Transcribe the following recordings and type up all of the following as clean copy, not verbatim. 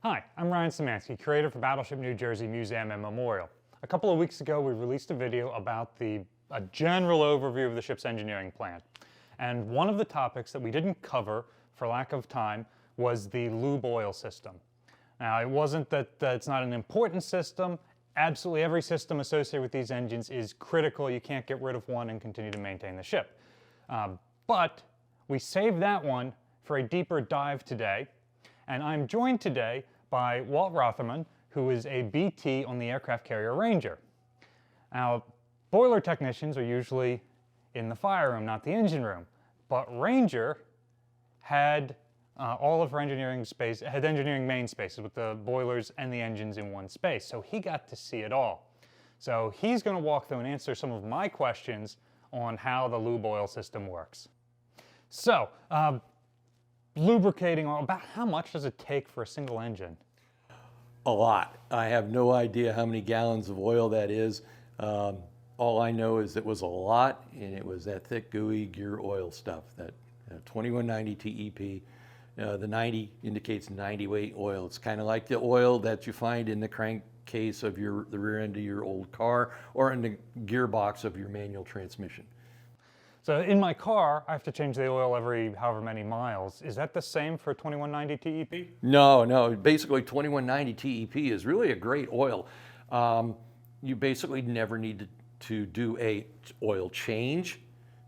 Hi, I'm Ryan Szymanski, curator for Battleship New Jersey Museum and Memorial. A couple of weeks ago, we released a video about a general overview of the ship's engineering plan. And one of the topics that we didn't cover for lack of time was the lube oil system. Now, it wasn't that it's not an important system. Absolutely every system associated with these engines is critical. You can't get rid of one and continue to maintain the ship. But we saved that one for a deeper dive today. And I'm joined today by Walt Rotherman, who is a BT on the aircraft carrier Ranger. Now, boiler technicians are usually in the fire room, not the engine room. But Ranger had all of her engineering main spaces with the boilers and the engines in one space. So he got to see it all. So he's going to walk through and answer some of my questions on how the lube oil system works. So, lubricating oil, about how much does it take for a single engine? A lot. I have no idea how many gallons of oil that is. All I know is it was a lot, and it was that thick, gooey gear oil stuff, that 2190 TEP. The 90 indicates 90 weight oil. It's kind of like the oil that you find in the crankcase of the rear end of your old car or in the gearbox of your manual transmission. So in my car, I have to change the oil every however many miles. Is that the same for 2190 TEP? No. Basically, 2190 TEP is really a great oil. You basically never need to do a oil change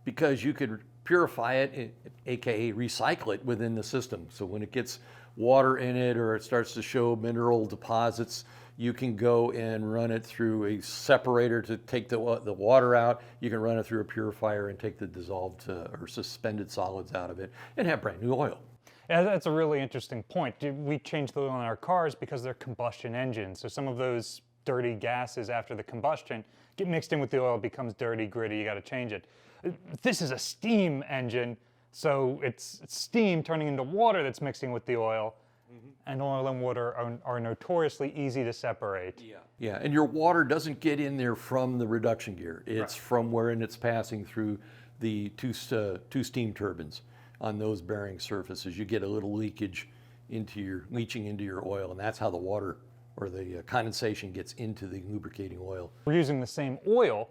because you could purify it, aka recycle it within the system. So when it gets water in it or it starts to show mineral deposits, you can go and run it through a separator to take the water out. You can run it through a purifier and take the dissolved or suspended solids out of it and have brand new oil. Yeah, that's a really interesting point. We change the oil in our cars because they're combustion engines. So some of those dirty gases after the combustion get mixed in with the oil, becomes dirty, gritty, you got to change it. This is a steam engine, so it's steam turning into water that's mixing with the oil. And oil and water are notoriously easy to separate. Yeah, and your water doesn't get in there from the reduction gear. It's from wherein it's passing through the two steam turbines on those bearing surfaces. You get a little leaching into your oil, and that's how the water or the condensation gets into the lubricating oil. We're using the same oil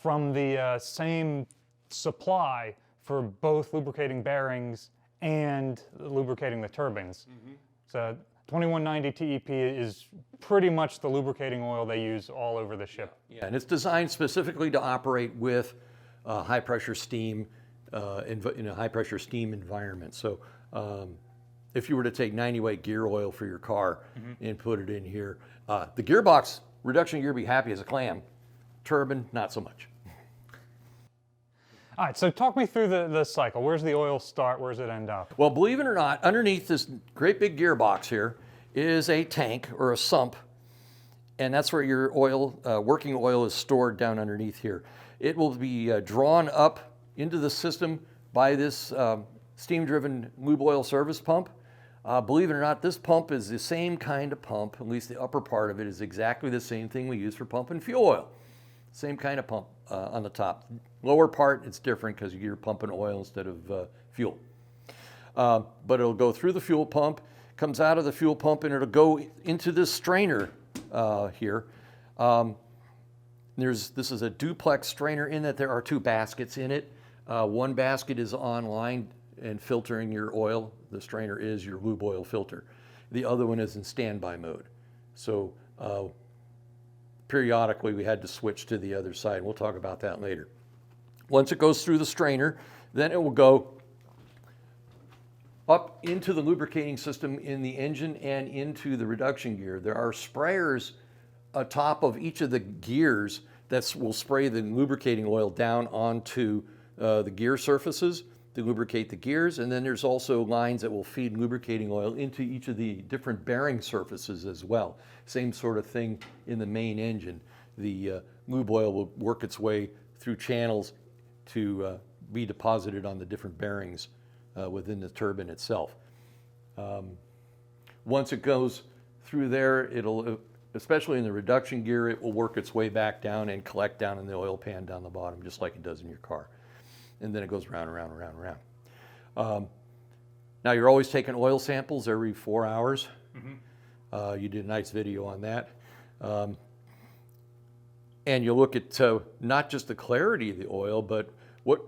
from the same supply for both lubricating bearings and lubricating the turbines. So 2190 TEP is pretty much the lubricating oil they use all over the ship. Yeah, and it's designed specifically to operate with high pressure steam in a high pressure steam environment. So if you were to take 90 weight gear oil for your car and put it in here, the gearbox reduction gear be happy as a clam. Turbine, not so much. All right, so talk me through the cycle. Where's the oil start? Where does it end up? Well, believe it or not, underneath this great big gearbox here is a tank or a sump, and that's where your oil, working oil, is stored down underneath here. It will be drawn up into the system by this steam-driven lube oil service pump. Believe it or not, this pump is the same kind of pump, at least the upper part of it is exactly the same thing we use for pumping fuel oil. Same kind of pump on the top. Lower part, it's different because you're pumping oil instead of fuel. But it'll go through the fuel pump, comes out of the fuel pump, and it'll go into this strainer here. This is a duplex strainer in that there are two baskets in it. One basket is online and filtering your oil. The strainer is your lube oil filter. The other one is in standby mode. So periodically we had to switch to the other side. We'll talk about that later. Once it goes through the strainer, then it will go up into the lubricating system in the engine and into the reduction gear. There are sprayers atop of each of the gears that will spray the lubricating oil down onto the gear surfaces to lubricate the gears, and then there's also lines that will feed lubricating oil into each of the different bearing surfaces as well. Same sort of thing in the main engine. The lube oil will work its way through channels to be deposited on the different bearings within the turbine itself. Once it goes through there, it'll, especially in the reduction gear, it will work its way back down and collect down in the oil pan down the bottom, just like it does in your car. And then it goes round, around, around, around. Now you're always taking oil samples every 4 hours. You did a nice video on that. And you look at not just the clarity of the oil, but what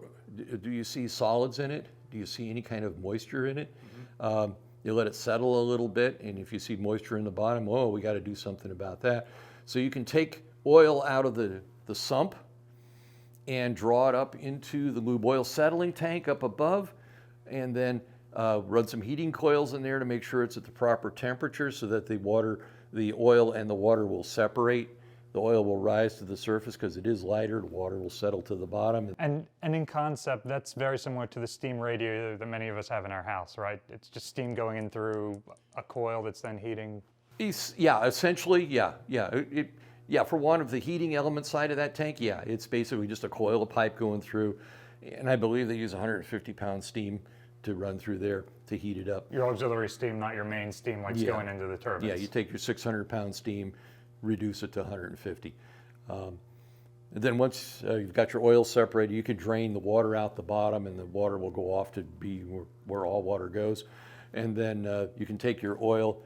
do you see solids in it? Do you see any kind of moisture in it? You let it settle a little bit, and if you see moisture in the bottom, oh, we got to do something about that. So you can take oil out of the sump and draw it up into the lube oil settling tank up above, and then run some heating coils in there to make sure it's at the proper temperature so that the oil and the water will separate. The oil will rise to the surface because it is lighter, the water will settle to the bottom. And in concept, that's very similar to the steam radiator that many of us have in our house, right? It's just steam going in through a coil that's then heating. Yeah, essentially, yeah. Yeah, for one of the heating element side of that tank, yeah, it's basically just a coil of pipe going through, and I believe they use 150-pound steam to run through there to heat it up. Your auxiliary steam, not your main steam like going into the turbines. Yeah, you take your 600-pound steam, reduce it to 150. And then once you've got your oil separated, you can drain the water out the bottom, and the water will go off to be where all water goes. And then you can take your oil,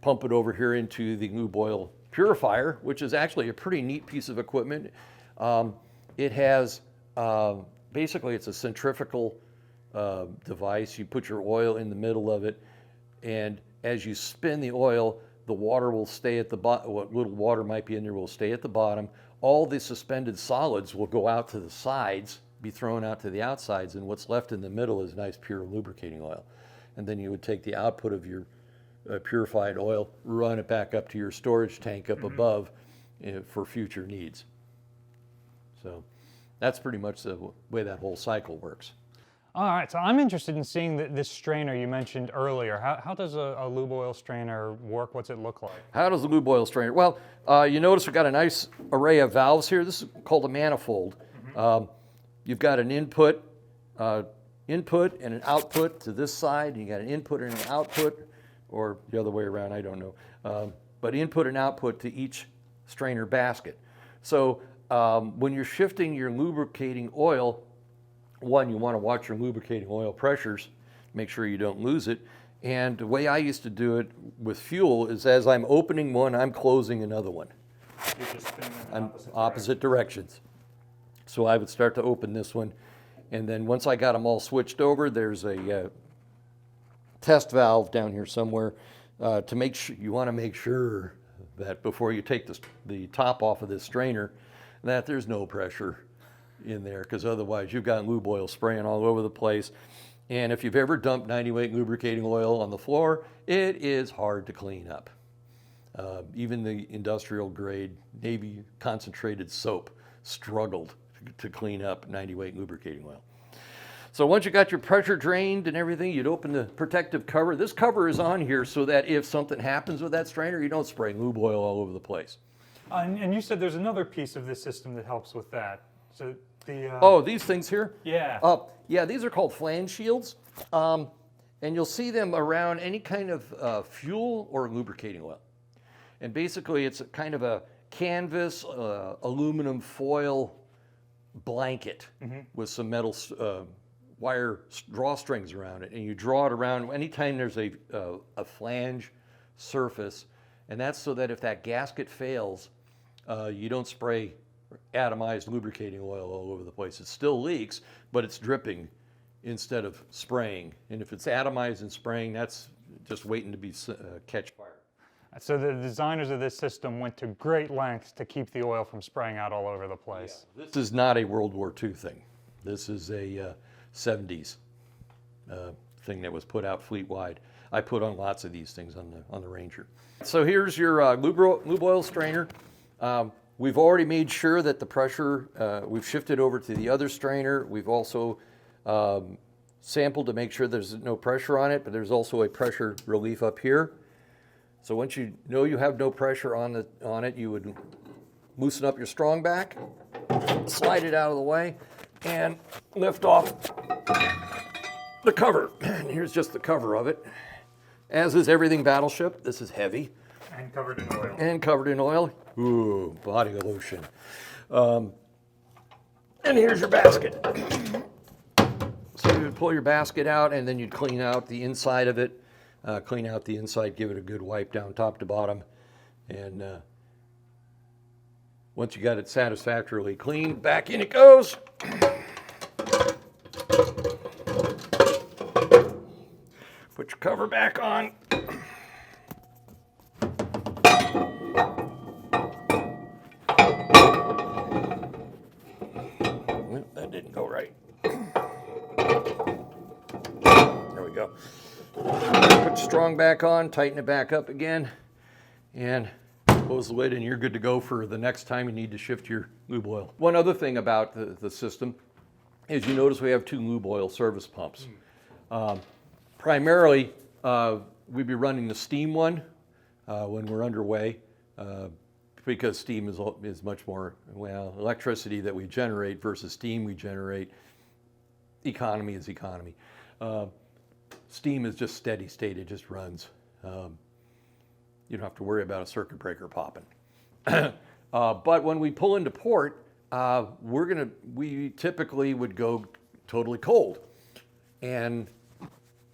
pump it over here into the lube oil purifier, which is actually a pretty neat piece of equipment. It has, basically it's a centrifugal device. You put your oil in the middle of it, and as you spin the oil, the water will stay at the bottom. What little water might be in there will stay at the bottom. All the suspended solids will go out to the sides, be thrown out to the outsides, and what's left in the middle is nice pure lubricating oil. And then you would take the output of your purified oil, run it back up to your storage tank up above for future needs. So that's pretty much the way that whole cycle works. All right, so I'm interested in seeing this strainer you mentioned earlier. How does a lube oil strainer work? What's it look like? How does the lube oil strainer? Well, you notice we've got a nice array of valves here. This is called a manifold. You've got an input and an output to this side, and you got an input and an output, or the other way around, I don't know. But input and output to each strainer basket. So when you're shifting your lubricating oil, one, you want to watch your lubricating oil pressures, make sure you don't lose it. And the way I used to do it with fuel is as I'm opening one, I'm closing another one. You're just spinning in opposite directions. So I would start to open this one, and then once I got them all switched over, there's a test valve down here somewhere to make sure. You want to make sure that before you take the top off of this strainer, that there's no pressure in there, because otherwise you've got lube oil spraying all over the place. And if you've ever dumped 90-weight lubricating oil on the floor, it is hard to clean up. Even the industrial grade Navy concentrated soap struggled to clean up 90-weight lubricating oil. So once you got your pressure drained and everything, you'd open the protective cover. This cover is on here so that if something happens with that strainer, you don't spray lube oil all over the place. And you said there's another piece of this system that helps with that. So oh, these things here? Yeah. Yeah, these are called Flange Shields. And you'll see them around any kind of fuel or lubricating oil. And basically it's a kind of a canvas, aluminum foil blanket with some metal wire drawstrings around it. And you draw it around anytime there's a flange surface. And that's so that if that gasket fails, you don't spray atomized lubricating oil all over the place. It still leaks, but it's dripping instead of spraying. And if it's atomized and spraying, that's just waiting to be catch fire. So the designers of this system went to great lengths to keep the oil from spraying out all over the place. Yeah, this is not a World War II thing. This is a 70s thing that was put out fleet-wide. I put on lots of these things on the Ranger. So here's your lube oil strainer. We've already made sure that the pressure, we've shifted over to the other strainer. We've also sampled to make sure there's no pressure on it, but there's also a pressure relief up here. So once you know you have no pressure on it, you would loosen up your strong back, slide it out of the way, and lift off the cover. Here's just the cover of it. As is everything Battleship, this is heavy. And covered in oil. And covered in oil. Ooh, body lotion. And here's your basket. So you would pull your basket out, and then you'd clean out the inside of it. clean out the inside, give it a good wipe down top to bottom, and once you got it satisfactorily clean, back in it goes. Put your cover back on. That didn't go right. There we go. Put the strong back on, tighten it back up again, and close the lid, and you're good to go for the next time you need to shift your lube oil. One other thing about the system is you notice we have 2 lube oil service pumps. Primarily, we'd be running the steam one when we're underway because steam is much more, well, electricity that we generate versus steam we generate. Economy is economy. Steam is just steady state, it just runs. You don't have to worry about a circuit breaker popping. But when we pull into port, we typically would go totally cold. And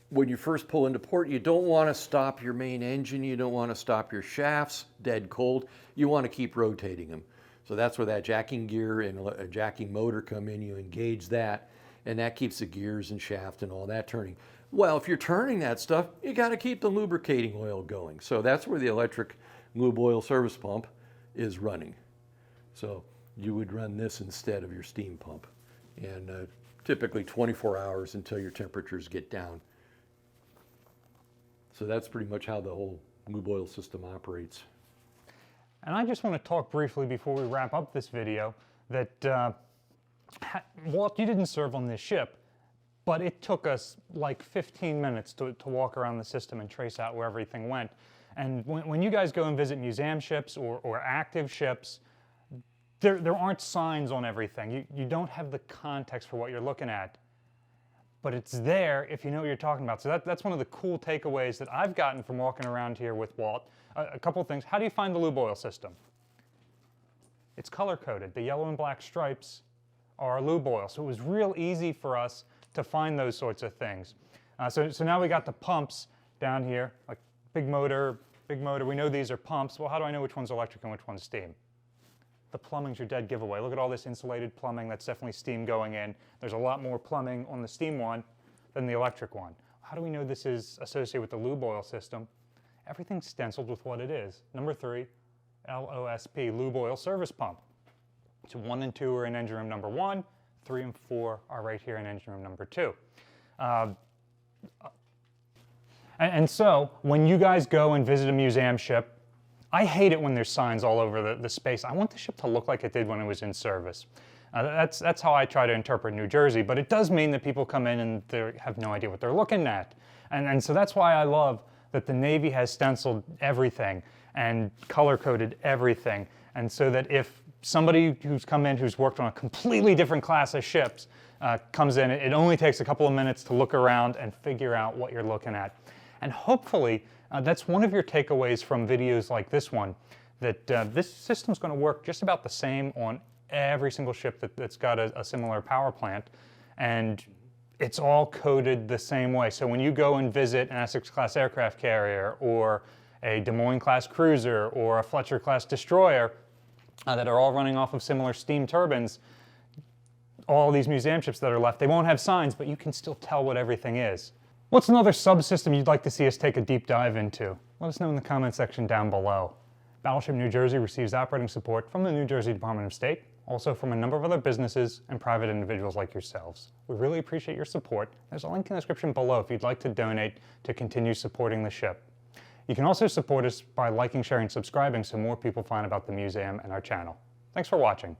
when you first pull into port, you don't want to stop your main engine, you don't want to stop your shafts dead cold, you want to keep rotating them. So that's where that jacking gear and a jacking motor come in, you engage that, and that keeps the gears and shaft and all that turning. Well, if you're turning that stuff, you got to keep the lubricating oil going. So that's where the electric lube oil service pump is running. So you would run this instead of your steam pump. And typically 24 hours until your temperatures get down. So that's pretty much how the whole lube oil system operates. And I just want to talk briefly before we wrap up this video that Walt, you didn't serve on this ship, but it took us like 15 minutes to walk around the system and trace out where everything went. And when you guys go and visit museum ships or active ships, there aren't signs on everything. You don't have the context for what you're looking at, but it's there if you know what you're talking about. So that's one of the cool takeaways that I've gotten from walking around here with Walt. A couple of things. How do you find the lube oil system? It's color-coded. The yellow and black stripes are lube oil. So it was real easy for us to find those sorts of things. So now we got the pumps down here, like big motor. We know these are pumps. Well, how do I know which one's electric and which one's steam? The plumbing's your dead giveaway. Look at all this insulated plumbing. That's definitely steam going in. There's a lot more plumbing on the steam one than the electric one. How do we know this is associated with the lube oil system? Everything's stenciled with what it is. Number 3, LOSP, lube oil service pump. So 1 and 2 are in engine room number 1, 3 and 4 are right here in engine room number 2. And so when you guys go and visit a museum ship, I hate it when there's signs all over the space. I want the ship to look like it did when it was in service. That's how I try to interpret New Jersey, but it does mean that people come in and they have no idea what they're looking at. And so that's why I love that the Navy has stenciled everything and color-coded everything. And so that if somebody who's come in who's worked on a completely different class of ships comes in, it only takes a couple of minutes to look around and figure out what you're looking at. And hopefully, that's one of your takeaways from videos like this one, that this system's going to work just about the same on every single ship that's got a similar power plant. And it's all coded the same way. So when you go and visit an Essex-class aircraft carrier or a Des Moines-class cruiser or a Fletcher-class destroyer that are all running off of similar steam turbines, all these museum ships that are left, they won't have signs, but you can still tell what everything is. What's another subsystem you'd like to see us take a deep dive into? Let us know in the comment section down below. Battleship New Jersey receives operating support from the New Jersey Department of State, also from a number of other businesses and private individuals like yourselves. We really appreciate your support. There's a link in the description below if you'd like to donate to continue supporting the ship. You can also support us by liking, sharing, subscribing so more people find about the museum and our channel. Thanks for watching.